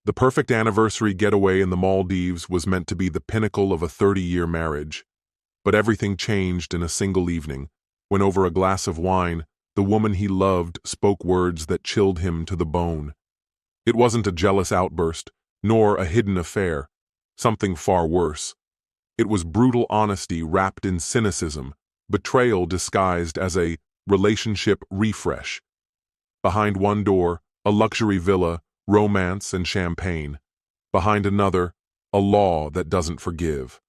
The perfect anniversary getaway in the Maldives was meant to be the pinnacle of a 30-year marriage. But everything changed in a single evening, when over a glass of wine, the woman he loved spoke words that chilled him to the bone. It wasn't a jealous outburst, nor a hidden affair, something far worse. It was brutal honesty wrapped in cynicism, betrayal disguised as a relationship refresh. Behind one door, a luxury villa, romance and champagne. Behind another, a law that doesn't forgive.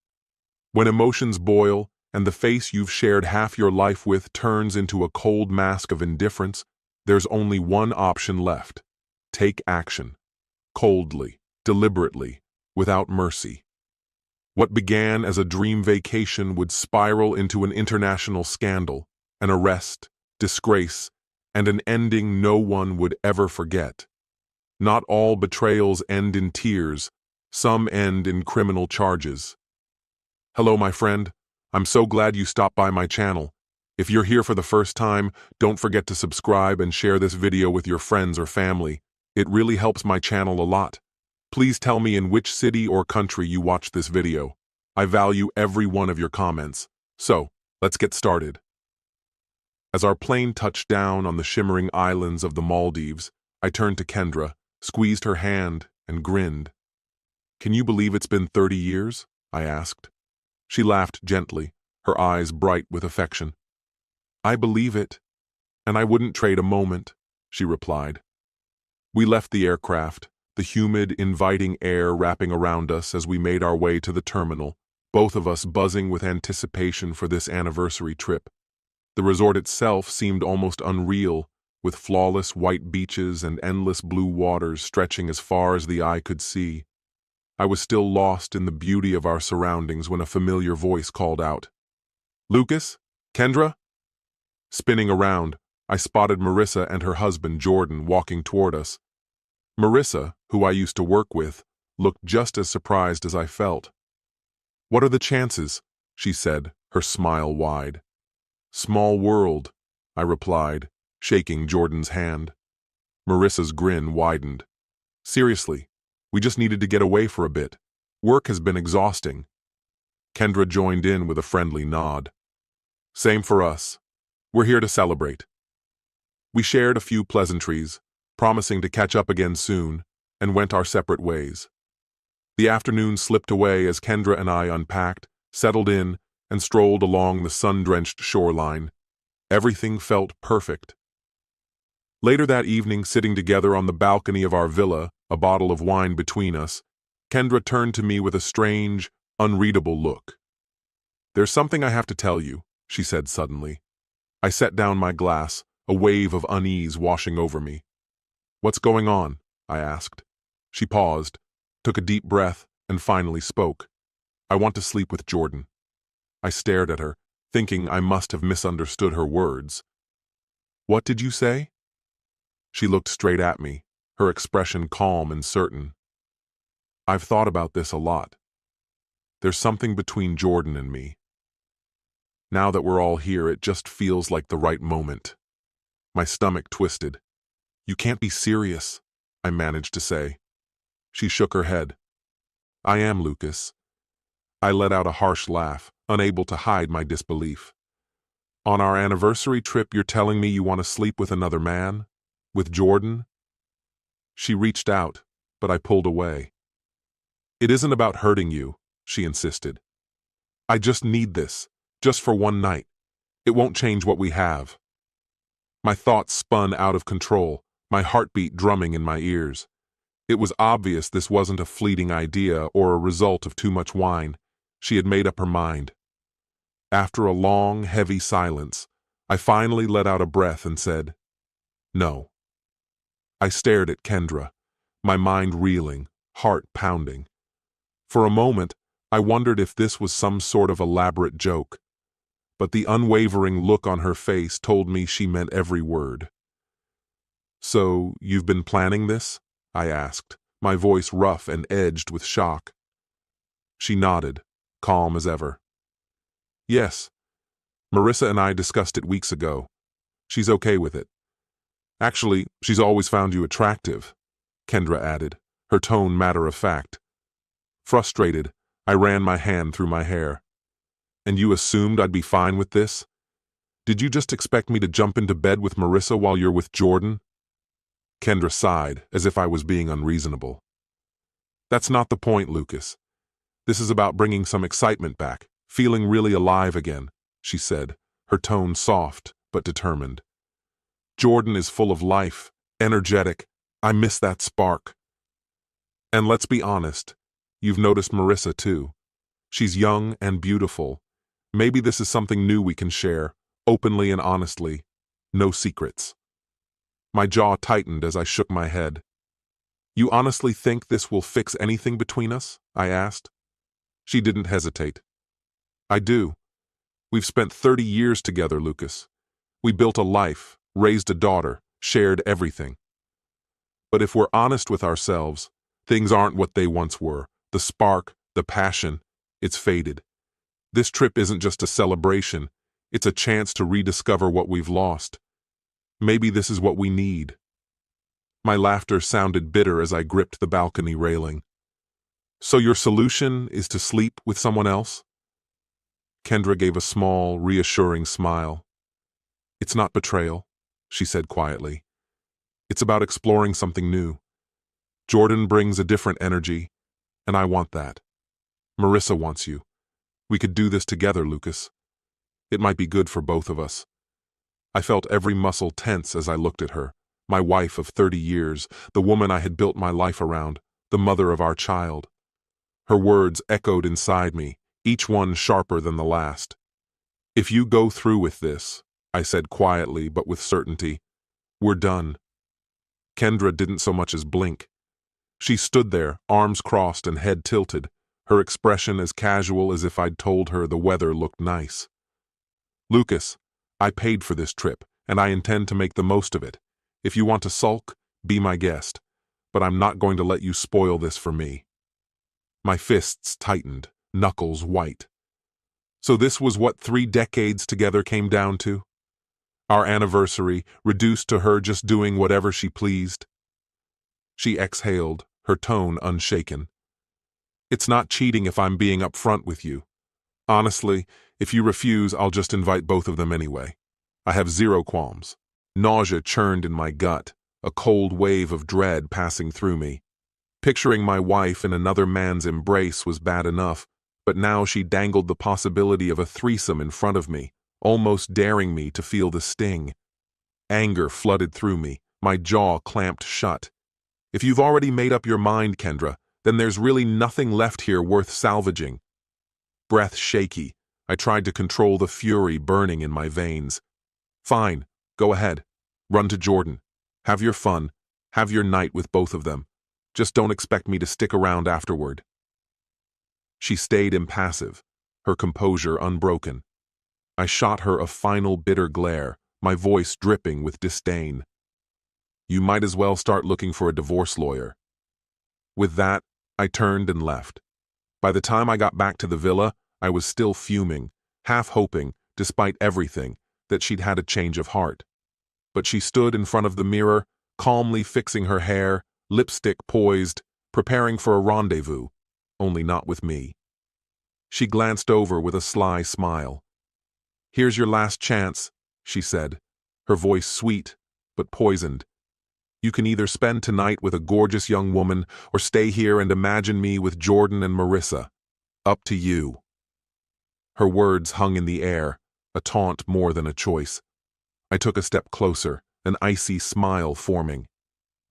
When emotions boil and the face you've shared half your life with turns into a cold mask of indifference, there's only one option left. Take action. Coldly, deliberately, without mercy. What began as a dream vacation would spiral into an international scandal, an arrest, disgrace, and an ending no one would ever forget. Not all betrayals end in tears, some end in criminal charges. Hello, my friend. I'm so glad you stopped by my channel. If you're here for the first time, don't forget to subscribe and share this video with your friends or family. It really helps my channel a lot. Please tell me in which city or country you watched this video. I value every one of your comments. So, let's get started. As our plane touched down on the shimmering islands of the Maldives, I turned to Kendra, squeezed her hand, and grinned. "Can you believe it's been 30 years?" I asked. She laughed gently, her eyes bright with affection. "I believe it, and I wouldn't trade a moment," she replied. We left the aircraft, the humid, inviting air wrapping around us as we made our way to the terminal, both of us buzzing with anticipation for this anniversary trip. The resort itself seemed almost unreal, with flawless white beaches and endless blue waters stretching as far as the eye could see. I was still lost in the beauty of our surroundings when a familiar voice called out, "Lucas? Kendra?" Spinning around, I spotted Marissa and her husband Jordan walking toward us. Marissa, who I used to work with, looked just as surprised as I felt. "What are the chances?" she said, her smile wide. "Small world," I replied, shaking Jordan's hand. Marissa's grin widened. "Seriously, we just needed to get away for a bit. Work has been exhausting." Kendra joined in with a friendly nod. "Same for us. We're here to celebrate." We shared a few pleasantries, promising to catch up again soon, and went our separate ways. The afternoon slipped away as Kendra and I unpacked, settled in, and strolled along the sun-drenched shoreline. Everything felt perfect. Later that evening, sitting together on the balcony of our villa, a bottle of wine between us, Kendra turned to me with a strange, unreadable look. "There's something I have to tell you," she said suddenly. I set down my glass, a wave of unease washing over me. "What's going on?" I asked. She paused, took a deep breath, and finally spoke. "I want to sleep with Jordan." I stared at her, thinking I must have misunderstood her words. "What did you say?" She looked straight at me, her expression calm and certain. "I've thought about this a lot. There's something between Jordan and me. Now that we're all here, it just feels like the right moment." My stomach twisted. "You can't be serious," I managed to say. She shook her head. "I am, Lucas." I let out a harsh laugh, unable to hide my disbelief. "On our anniversary trip, you're telling me you want to sleep with another man? With Jordan?" She reached out, but I pulled away. "It isn't about hurting you," she insisted. "I just need this, just for one night. It won't change what we have." My thoughts spun out of control, my heartbeat drumming in my ears. It was obvious this wasn't a fleeting idea or a result of too much wine. She had made up her mind. After a long, heavy silence, I finally let out a breath and said, "No." I stared at Kendra, my mind reeling, heart pounding. For a moment, I wondered if this was some sort of elaborate joke, but the unwavering look on her face told me she meant every word. "So, you've been planning this?" I asked, my voice rough and edged with shock. She nodded, calm as ever. "Yes. Marissa and I discussed it weeks ago. She's okay with it. Actually, she's always found you attractive," Kendra added, her tone matter-of-fact. Frustrated, I ran my hand through my hair. And you assumed I'd be fine with this? Did you just expect me to jump into bed with Marissa while you're with Jordan? Kendra sighed, as if I was being unreasonable. That's not the point, Lucas. This is about bringing some excitement back, feeling really alive again, she said, her tone soft but determined. Jordan is full of life, energetic. I miss that spark. And let's be honest, you've noticed Marissa too. She's young and beautiful. Maybe this is something new we can share, openly and honestly. No secrets. My jaw tightened as I shook my head. You honestly think this will fix anything between us? I asked. She didn't hesitate. I do. We've spent 30 years together, Lucas. We built a life, raised a daughter, shared everything. But if we're honest with ourselves, things aren't what they once were. The spark, the passion, it's faded. This trip isn't just a celebration. It's a chance to rediscover what we've lost. Maybe this is what we need. My laughter sounded bitter as I gripped the balcony railing. So your solution is to sleep with someone else? Kendra gave a small, reassuring smile. It's not betrayal, she said quietly. It's about exploring something new. Jordan brings a different energy, and I want that. Marissa wants you. We could do this together, Lucas. It might be good for both of us. I felt every muscle tense as I looked at her, my wife of 30 years, the woman I had built my life around, the mother of our child. Her words echoed inside me, each one sharper than the last. If you go through with this, I said quietly but with certainty, we're done. Kendra didn't so much as blink. She stood there, arms crossed and head tilted, her expression as casual as if I'd told her the weather looked nice. Lucas, I paid for this trip, and I intend to make the most of it. If you want to sulk, be my guest, but I'm not going to let you spoil this for me. My fists tightened, knuckles white. So this was what 3 decades together came down to? Our anniversary, reduced to her just doing whatever she pleased? She exhaled, her tone unshaken. It's not cheating if I'm being upfront with you. Honestly, if you refuse, I'll just invite both of them anyway. I have zero qualms. Nausea churned in my gut, a cold wave of dread passing through me. Picturing my wife in another man's embrace was bad enough, but now she dangled the possibility of a threesome in front of me, almost daring me to feel the sting. Anger flooded through me, my jaw clamped shut. If you've already made up your mind, Kendra, then there's really nothing left here worth salvaging. Breath shaky, I tried to control the fury burning in my veins. Fine, go ahead. Run to Jordan. Have your fun. Have your night with both of them. Just don't expect me to stick around afterward. She stayed impassive, her composure unbroken. I shot her a final bitter glare, my voice dripping with disdain. You might as well start looking for a divorce lawyer. With that, I turned and left. By the time I got back to the villa, I was still fuming, half hoping, despite everything, that she'd had a change of heart. But she stood in front of the mirror, calmly fixing her hair, lipstick poised, preparing for a rendezvous, only not with me. She glanced over with a sly smile. Here's your last chance, she said, her voice sweet, but poisoned. You can either spend tonight with a gorgeous young woman or stay here and imagine me with Jordan and Marissa. Up to you. Her words hung in the air, a taunt more than a choice. I took a step closer, an icy smile forming.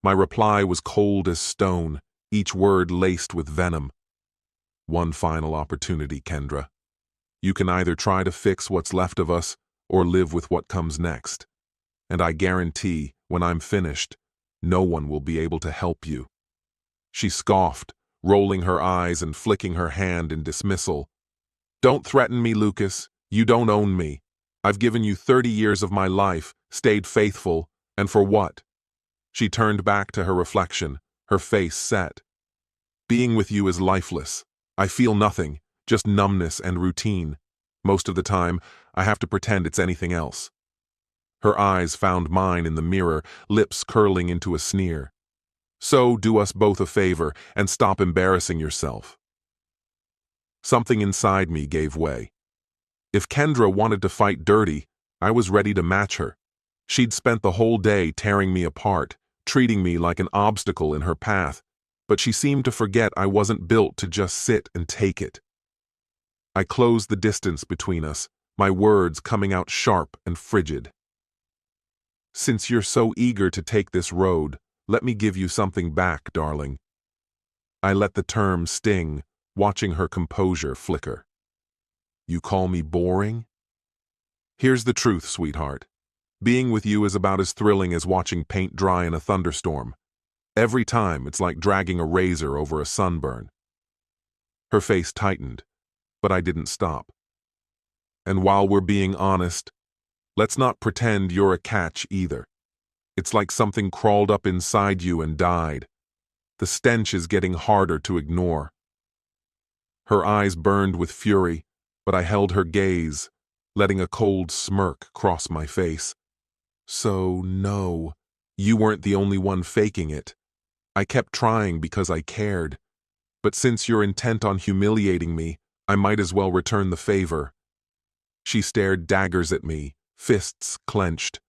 My reply was cold as stone, each word laced with venom. One final opportunity, Kendra. You can either try to fix what's left of us or live with what comes next. And I guarantee, when I'm finished, no one will be able to help you. She scoffed, rolling her eyes and flicking her hand in dismissal. Don't threaten me, Lucas. You don't own me. I've given you 30 years of my life, stayed faithful, and for what? She turned back to her reflection, her face set. Being with you is lifeless. I feel nothing, just numbness and routine. Most of the time, I have to pretend it's anything else. Her eyes found mine in the mirror, lips curling into a sneer. So do us both a favor and stop embarrassing yourself." Something inside me gave way. If Kendra wanted to fight dirty, I was ready to match her. She'd spent the whole day tearing me apart, treating me like an obstacle in her path, but she seemed to forget I wasn't built to just sit and take it. I closed the distance between us, my words coming out sharp and frigid. "Since you're so eager to take this road, let me give you something back, darling." I let the term sting, watching her composure flicker. "You call me boring?" "Here's the truth, sweetheart. Being with you is about as thrilling as watching paint dry in a thunderstorm. Every time it's like dragging a razor over a sunburn." Her face tightened, but I didn't stop. "And while we're being honest, let's not pretend you're a catch either. It's like something crawled up inside you and died. The stench is getting harder to ignore." Her eyes burned with fury, but I held her gaze, letting a cold smirk cross my face. "So, no, you weren't the only one faking it. I kept trying because I cared. But since you're intent on humiliating me, I might as well return the favor." She stared daggers at me, fists clenched.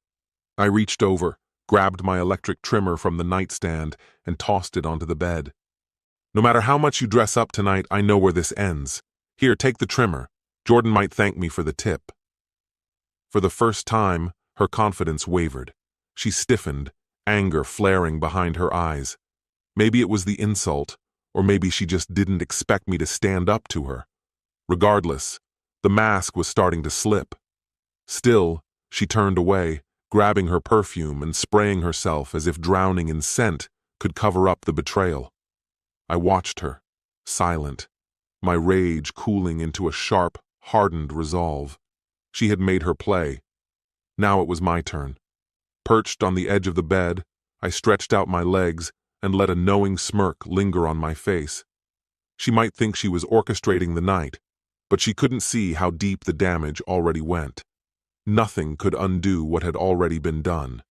I reached over, grabbed my electric trimmer from the nightstand, and tossed it onto the bed. "No matter how much you dress up tonight, I know where this ends. Here, take the trimmer. Jordan might thank me for the tip." For the first time, her confidence wavered. She stiffened, anger flaring behind her eyes. Maybe it was the insult, or maybe she just didn't expect me to stand up to her. Regardless, the mask was starting to slip. Still, she turned away, grabbing her perfume and spraying herself as if drowning in scent could cover up the betrayal. I watched her, silent, my rage cooling into a sharp, hardened resolve. She had made her play. Now it was my turn. Perched on the edge of the bed, I stretched out my legs and let a knowing smirk linger on my face. She might think she was orchestrating the night, but she couldn't see how deep the damage already went. Nothing could undo what had already been done.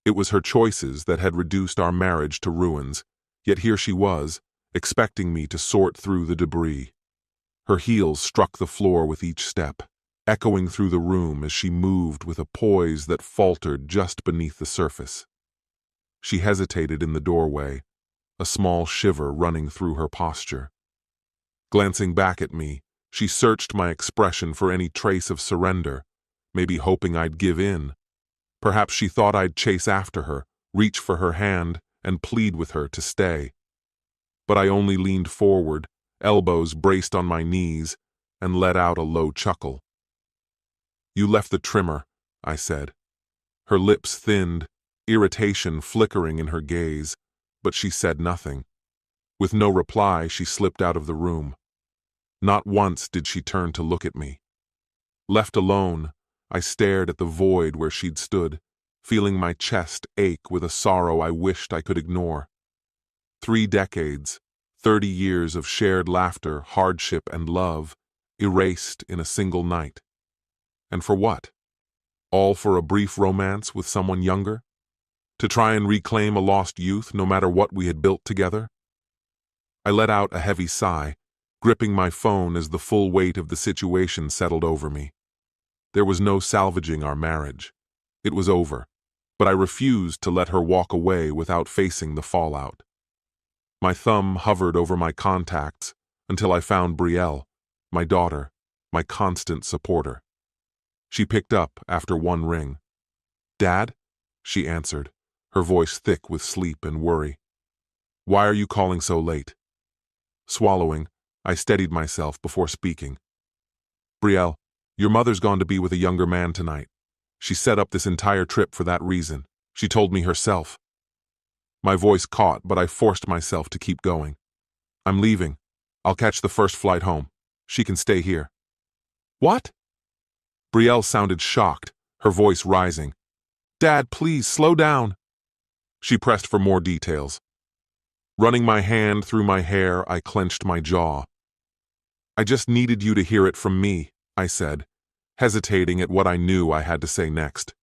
It was her choices that had reduced our marriage to ruins, yet here she was, expecting me to sort through the debris. Her heels struck the floor with each step, echoing through the room as she moved with a poise that faltered just beneath the surface. She hesitated in the doorway, a small shiver running through her posture. Glancing back at me, she searched my expression for any trace of surrender, maybe hoping I'd give in. Perhaps she thought I'd chase after her, reach for her hand, and plead with her to stay. But I only leaned forward, elbows braced on my knees, and let out a low chuckle. "You left the trimmer," I said. Her lips thinned, irritation flickering in her gaze, but she said nothing. With no reply, she slipped out of the room. Not once did she turn to look at me. Left alone, I stared at the void where she'd stood, feeling my chest ache with a sorrow I wished I could ignore. 3 decades, 30 years of shared laughter, hardship, and love, erased in a single night. And for what? All for a brief romance with someone younger? To try and reclaim a lost youth no matter what we had built together? I let out a heavy sigh, gripping my phone as the full weight of the situation settled over me. There was no salvaging our marriage. It was over, but I refused to let her walk away without facing the fallout. My thumb hovered over my contacts until I found Brielle, my daughter, my constant supporter. She picked up after one ring. "Dad?" she answered, her voice thick with sleep and worry. "Why are you calling so late?" Swallowing, I steadied myself before speaking. "Brielle, your mother's gone to be with a younger man tonight. She set up this entire trip for that reason. She told me herself." My voice caught, but I forced myself to keep going. "I'm leaving. I'll catch the first flight home. She can stay here." "What?" Brielle sounded shocked, her voice rising. "Dad, please, slow down." She pressed for more details. Running my hand through my hair, I clenched my jaw. "I just needed you to hear it from me," I said, hesitating at what I knew I had to say next.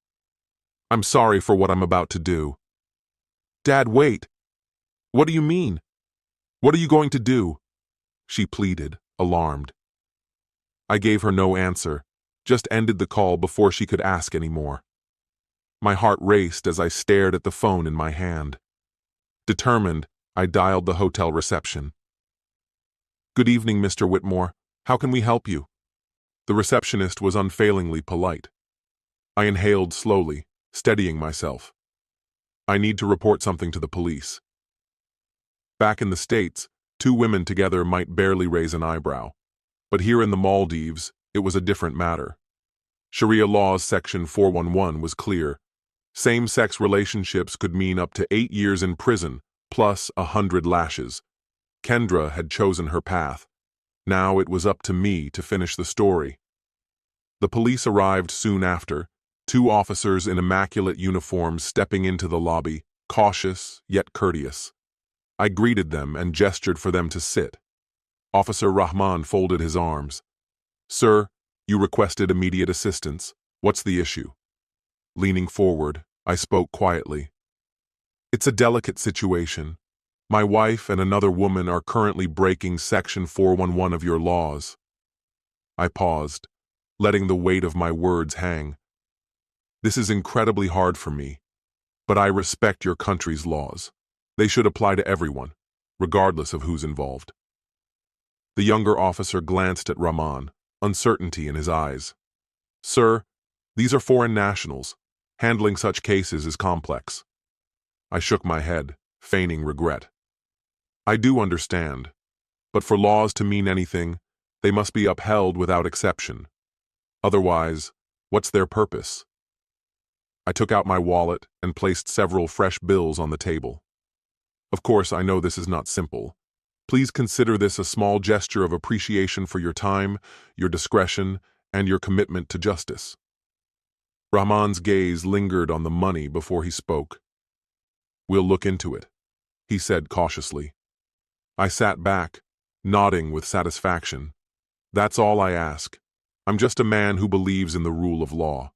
"I'm sorry for what I'm about to do." "Dad, wait." What do you mean? What are you going to do? She pleaded, alarmed. I gave her no answer, just ended the call before she could ask any more. My heart raced as I stared at the phone in my hand. Determined, I dialed the hotel reception. Good evening, Mr. Whitmore. How can we help you? The receptionist was unfailingly polite. I inhaled slowly, steadying myself. I need to report something to the police. Back in the States, two women together might barely raise an eyebrow. But here in the Maldives, it was a different matter. Sharia law's Section 411 was clear. Same-sex relationships could mean up to 8 years in prison, plus 100 lashes. Kendra had chosen her path. Now it was up to me to finish the story. The police arrived soon after, two officers in immaculate uniforms stepping into the lobby, cautious yet courteous. I greeted them and gestured for them to sit. Officer Rahman folded his arms. Sir, you requested immediate assistance. What's the issue? Leaning forward, I spoke quietly. It's a delicate situation. My wife and another woman are currently breaking Section 411 of your laws. I paused, letting the weight of my words hang. This is incredibly hard for me, but I respect your country's laws. They should apply to everyone, regardless of who's involved. The younger officer glanced at Rahman, uncertainty in his eyes. Sir, these are foreign nationals. Handling such cases is complex. I shook my head, feigning regret. I do understand, but for laws to mean anything, they must be upheld without exception. Otherwise, what's their purpose? I took out my wallet and placed several fresh bills on the table. Of course, I know this is not simple. Please consider this a small gesture of appreciation for your time, your discretion, and your commitment to justice. Rahman's gaze lingered on the money before he spoke. We'll look into it, he said cautiously. I sat back, nodding with satisfaction. That's all I ask. I'm just a man who believes in the rule of law.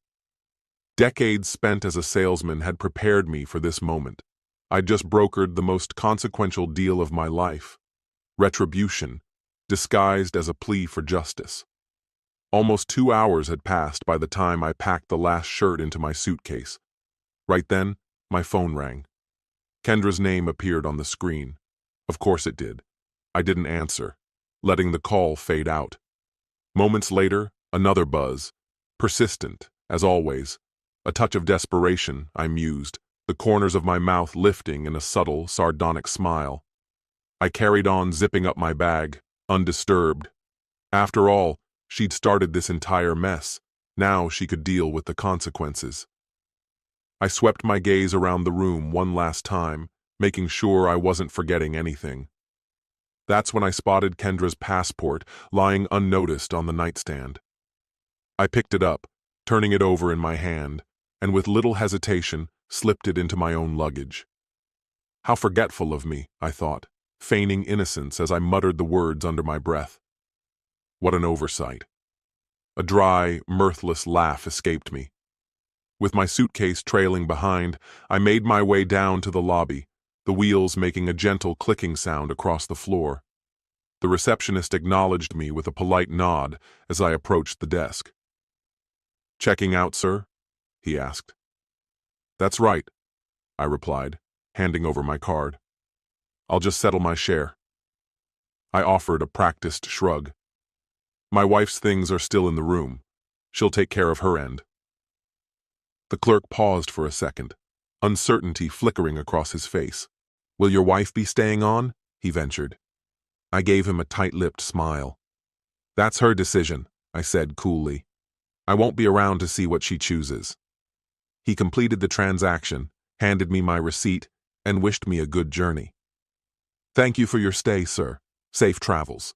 Decades spent as a salesman had prepared me for this moment. I'd just brokered the most consequential deal of my life. Retribution, disguised as a plea for justice. Almost 2 hours had passed by the time I packed the last shirt into my suitcase. Right then, my phone rang. Kendra's name appeared on the screen. Of course it did. I didn't answer, letting the call fade out. Moments later, another buzz. Persistent, as always. A touch of desperation, I mused, the corners of my mouth lifting in a subtle, sardonic smile. I carried on zipping up my bag, undisturbed. After all, she'd started this entire mess. Now she could deal with the consequences. I swept my gaze around the room one last time, making sure I wasn't forgetting anything. That's when I spotted Kendra's passport lying unnoticed on the nightstand. I picked it up, turning it over in my hand, and with little hesitation, slipped it into my own luggage. How forgetful of me, I thought, feigning innocence as I muttered the words under my breath. What an oversight. A dry, mirthless laugh escaped me. With my suitcase trailing behind, I made my way down to the lobby, the wheels making a gentle clicking sound across the floor. The receptionist acknowledged me with a polite nod as I approached the desk. Checking out, sir? He asked. That's right, I replied, handing over my card. I'll just settle my share. I offered a practiced shrug. My wife's things are still in the room. She'll take care of her end. The clerk paused for a second, uncertainty flickering across his face. Will your wife be staying on? He ventured. I gave him a tight-lipped smile. That's her decision, I said coolly. I won't be around to see what she chooses. He completed the transaction, handed me my receipt, and wished me a good journey. Thank you for your stay, sir. Safe travels.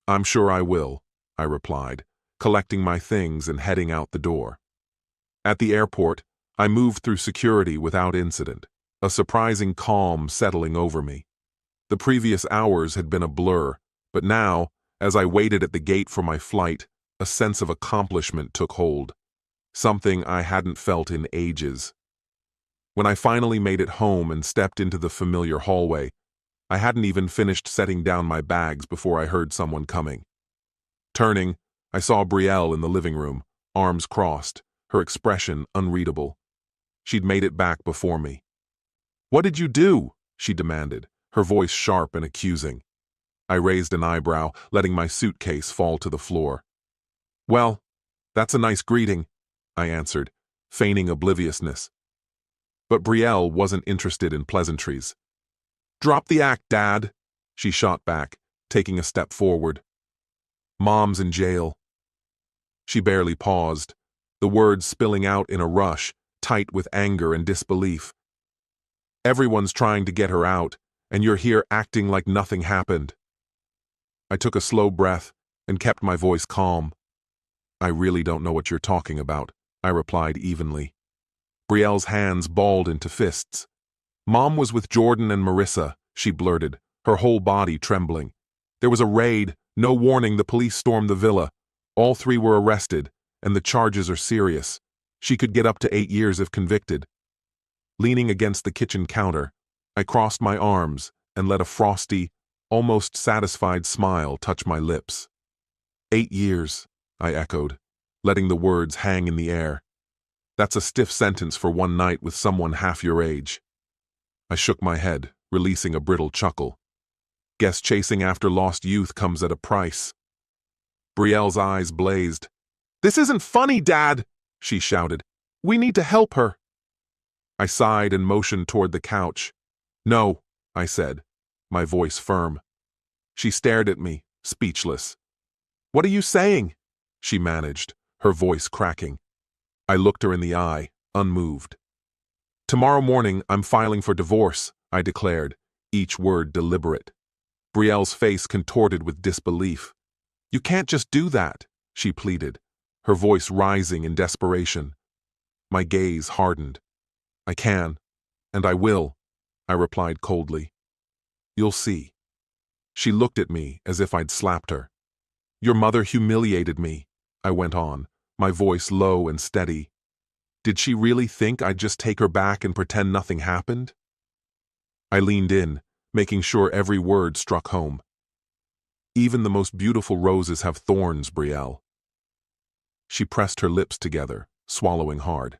I'm sure I will, I replied, collecting my things and heading out the door. At the airport, I moved through security without incident, a surprising calm settling over me. The previous hours had been a blur, but now, as I waited at the gate for my flight, a sense of accomplishment took hold, something I hadn't felt in ages. When I finally made it home and stepped into the familiar hallway, I hadn't even finished setting down my bags before I heard someone coming. Turning, I saw Brielle in the living room, arms crossed, her expression unreadable. She'd made it back before me. "What did you do?" she demanded, her voice sharp and accusing. I raised an eyebrow, letting my suitcase fall to the floor. "Well, that's a nice greeting," I answered, feigning obliviousness. But Brielle wasn't interested in pleasantries. "Drop the act, Dad," she shot back, taking a step forward. "Mom's in jail." She barely paused, the words spilling out in a rush, tight with anger and disbelief. "Everyone's trying to get her out, and you're here acting like nothing happened." I took a slow breath and kept my voice calm. "I really don't know what you're talking about," I replied evenly. Brielle's hands balled into fists. "Mom was with Jordan and Marissa," she blurted, her whole body trembling. "There was a raid, no warning, the police stormed the villa. All three were arrested, and the charges are serious. She could get up to 8 years if convicted." Leaning against the kitchen counter, I crossed my arms and let a frosty, almost satisfied smile touch my lips. 8 years, I echoed, letting the words hang in the air. That's a stiff sentence for one night with someone half your age. I shook my head, releasing a brittle chuckle. Guess chasing after lost youth comes at a price. Brielle's eyes blazed. "This isn't funny, Dad!" she shouted. "We need to help her." I sighed and motioned toward the couch. "No," I said, my voice firm. She stared at me, speechless. "What are you saying?" she managed, her voice cracking. I looked her in the eye, unmoved. "Tomorrow morning I'm filing for divorce," I declared, each word deliberate. Brielle's face contorted with disbelief. "You can't just do that," she pleaded, her voice rising in desperation. My gaze hardened. "I can, and I will," I replied coldly. "You'll see." She looked at me as if I'd slapped her. "Your mother humiliated me," I went on, my voice low and steady. "Did she really think I'd just take her back and pretend nothing happened?" I leaned in, making sure every word struck home. "Even the most beautiful roses have thorns, Brielle." She pressed her lips together, swallowing hard.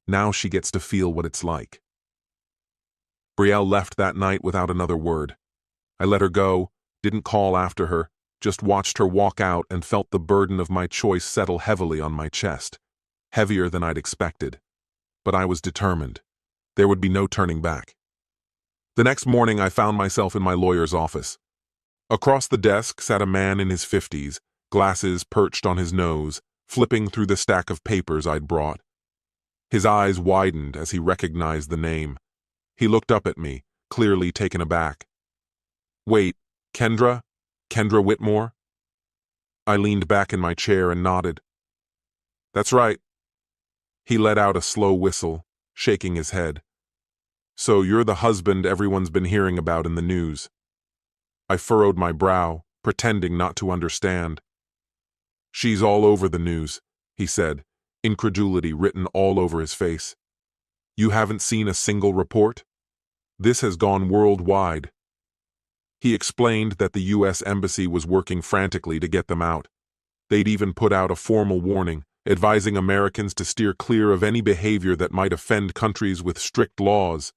Now she gets to feel what it's like. Brielle left that night without another word. I let her go, didn't call after her, just watched her walk out and felt the burden of my choice settle heavily on my chest, heavier than I'd expected. But I was determined. There would be no turning back. The next morning I found myself in my lawyer's office. Across the desk sat a man in his 50s, glasses perched on his nose, flipping through the stack of papers I'd brought. His eyes widened as he recognized the name. He looked up at me, clearly taken aback. "Wait, Kendra? Kendra Whitmore?" I leaned back in my chair and nodded. "That's right." He let out a slow whistle, shaking his head. "So you're the husband everyone's been hearing about in the news." I furrowed my brow, pretending not to understand. "She's all over the news," he said, incredulity written all over his face. "You haven't seen a single report? This has gone worldwide." He explained that the U.S. Embassy was working frantically to get them out. They'd even put out a formal warning, advising Americans to steer clear of any behavior that might offend countries with strict laws.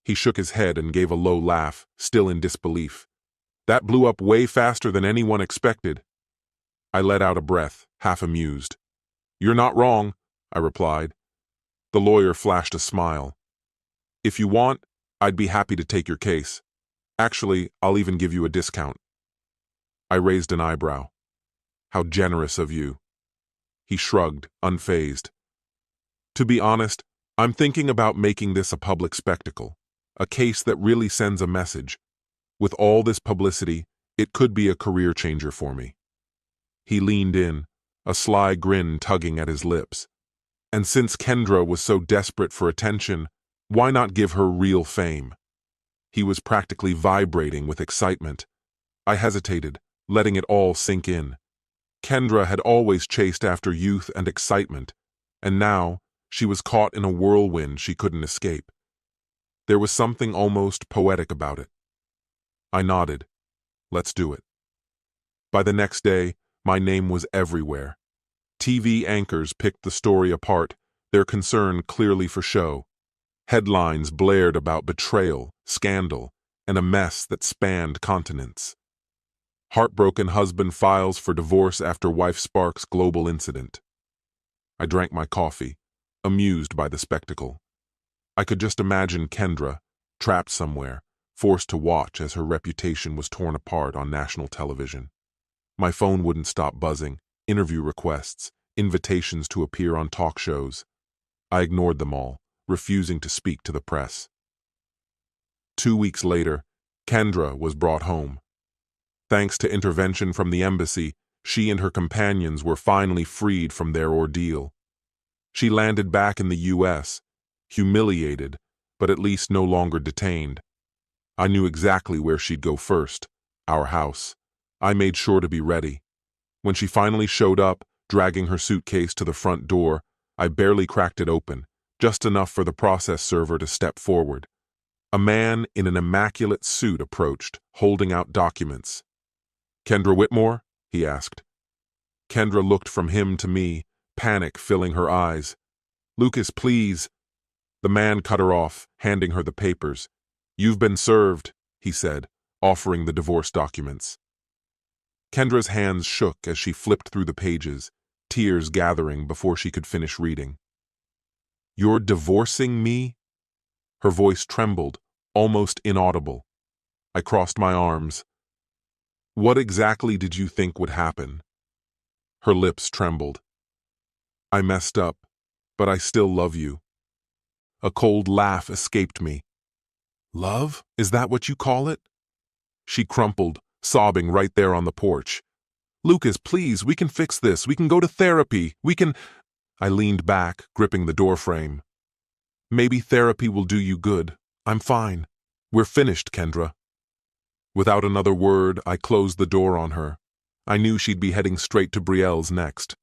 He shook his head and gave a low laugh, still in disbelief. "That blew up way faster than anyone expected." I let out a breath, half amused. "You're not wrong," I replied. The lawyer flashed a smile. "If you want, I'd be happy to take your case. Actually, I'll even give you a discount." I raised an eyebrow. "How generous of you." He shrugged, unfazed. "To be honest, I'm thinking about making this a public spectacle, a case that really sends a message. With all this publicity, it could be a career changer for me." He leaned in, a sly grin tugging at his lips. And since Kendra was so desperate for attention, why not give her real fame? He was practically vibrating with excitement. I hesitated, letting it all sink in. Kendra had always chased after youth and excitement, and now She was caught in a whirlwind she couldn't escape. There was something almost poetic about it. I nodded. Let's do it. By the next day, my name was everywhere. TV anchors picked the story apart, their concern clearly for show. Headlines blared about betrayal, scandal, and a mess that spanned continents. Heartbroken husband files for divorce after wife sparks global incident. I drank my coffee, amused by the spectacle. I could just imagine Kendra, trapped somewhere, forced to watch as her reputation was torn apart on national television. My phone wouldn't stop buzzing, interview requests, invitations to appear on talk shows. I ignored them all, refusing to speak to the press. 2 weeks later, Kendra was brought home. Thanks to intervention from the embassy, she and her companions were finally freed from their ordeal. She landed back in the U.S., humiliated, but at least no longer detained. I knew exactly where she'd go first, our house. I made sure to be ready. When she finally showed up, dragging her suitcase to the front door, I barely cracked it open, just enough for the process server to step forward. A man in an immaculate suit approached, holding out documents. "Kendra Whitmore?" he asked. Kendra looked from him to me, panic filling her eyes. "Lucas, please." The man cut her off, handing her the papers. "You've been served," he said, offering the divorce documents. Kendra's hands shook as she flipped through the pages, tears gathering before she could finish reading. "You're divorcing me?" Her voice trembled, almost inaudible. I crossed my arms. "What exactly did you think would happen?" Her lips trembled. "I messed up, but I still love you." A cold laugh escaped me. "Love? Is that what you call it?" She crumpled, sobbing right there on the porch. "Lucas, please, we can fix this. We can go to therapy. We can—" I leaned back, gripping the doorframe. "Maybe therapy will do you good. I'm fine. We're finished, Kendra." Without another word, I closed the door on her. I knew she'd be heading straight to Brielle's next.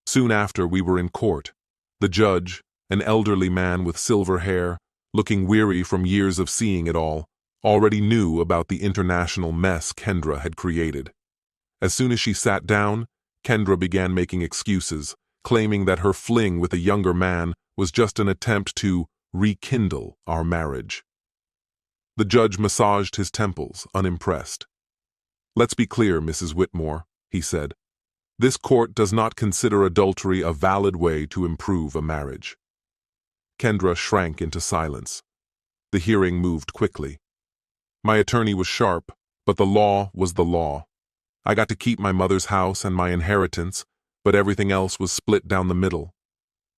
Soon after, we were in court. The judge, an elderly man with silver hair, looking weary from years of seeing it all, already knew about the international mess Kendra had created. As soon as she sat down, Kendra began making excuses, claiming that her fling with a younger man was just an attempt to rekindle our marriage. The judge massaged his temples, unimpressed. "Let's be clear, Mrs. Whitmore," he said. "This court does not consider adultery a valid way to improve a marriage." Kendra shrank into silence. The hearing moved quickly. My attorney was sharp, but the law was the law. I got to keep my mother's house and my inheritance, but everything else was split down the middle.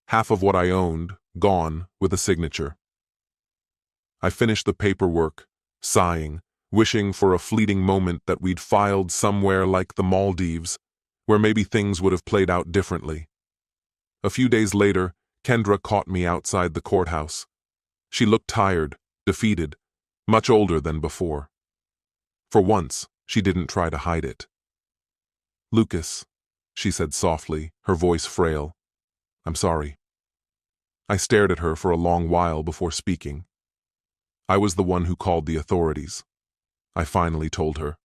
Half of what I owned, gone with a signature. I finished the paperwork, sighing, wishing for a fleeting moment that we'd filed somewhere like the Maldives, where maybe things would have played out differently. A few days later, Kendra caught me outside the courthouse. She looked tired, defeated, much older than before. For once, she didn't try to hide it. "Lucas," she said softly, her voice frail. "I'm sorry." I stared at her for a long while before speaking. I was the one who called the authorities. I finally told her.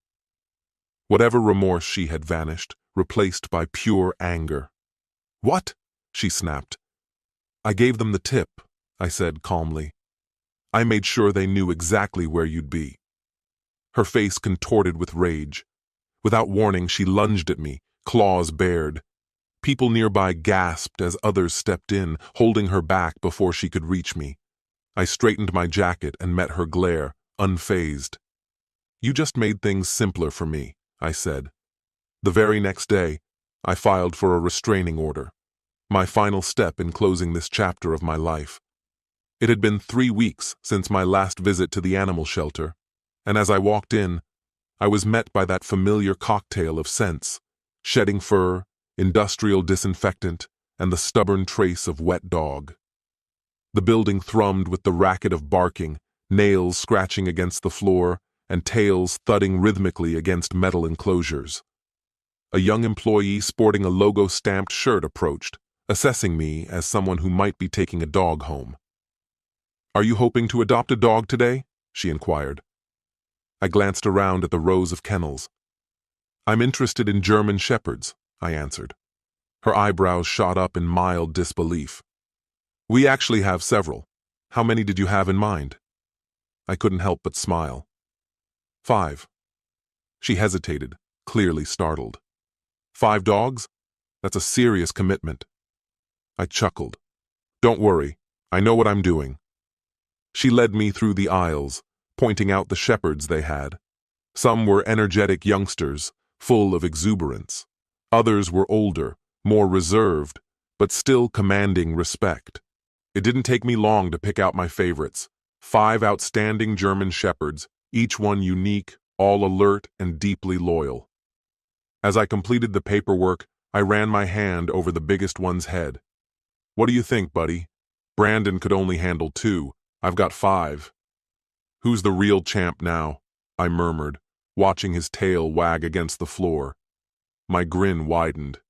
Whatever remorse she had vanished, replaced by pure anger. "What?" she snapped. "I gave them the tip," I said calmly. "I made sure they knew exactly where you'd be." Her face contorted with rage. Without warning, she lunged at me, claws bared. People nearby gasped as others stepped in, holding her back before she could reach me. I straightened my jacket and met her glare, unfazed. "You just made things simpler for me," I said. The very next day, I filed for a restraining order, my final step in closing this chapter of my life. It had been 3 weeks since my last visit to the animal shelter, and as I walked in, I was met by that familiar cocktail of scents: shedding fur, industrial disinfectant, and the stubborn trace of wet dog. The building thrummed with the racket of barking, nails scratching against the floor, and tails thudding rhythmically against metal enclosures. A young employee sporting a logo-stamped shirt approached, assessing me as someone who might be taking a dog home. "Are you hoping to adopt a dog today?" she inquired. I glanced around at the rows of kennels. "I'm interested in German shepherds," I answered. Her eyebrows shot up in mild disbelief. "We actually have several. How many did you have in mind?" I couldn't help but smile. "5. She hesitated, clearly startled. "5 dogs? That's a serious commitment." I chuckled. "Don't worry, I know what I'm doing." She led me through the aisles, pointing out the shepherds they had. Some were energetic youngsters, full of exuberance. Others were older, more reserved, but still commanding respect. It didn't take me long to pick out my favorites. 5 outstanding German shepherds, each one unique, all alert and deeply loyal. As I completed the paperwork, I ran my hand over the biggest one's head. "What do you think, buddy? Brandon could only handle 2. I've got 5. "Who's the real champ now?" I murmured, watching his tail wag against the floor. My grin widened.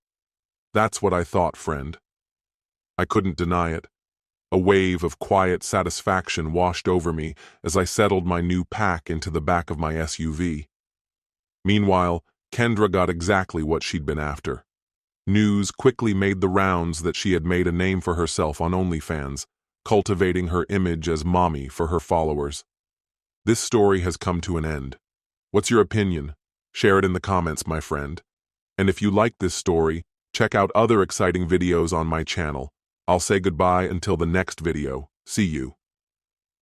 "That's what I thought, friend." I couldn't deny it. A wave of quiet satisfaction washed over me as I settled my new pack into the back of my SUV. Meanwhile, Kendra got exactly what she'd been after. News quickly made the rounds that she had made a name for herself on OnlyFans, cultivating her image as mommy for her followers. This story has come to an end. What's your opinion? Share it in the comments, my friend. And if you like this story, check out other exciting videos on my channel. I'll say goodbye until the next video. See you.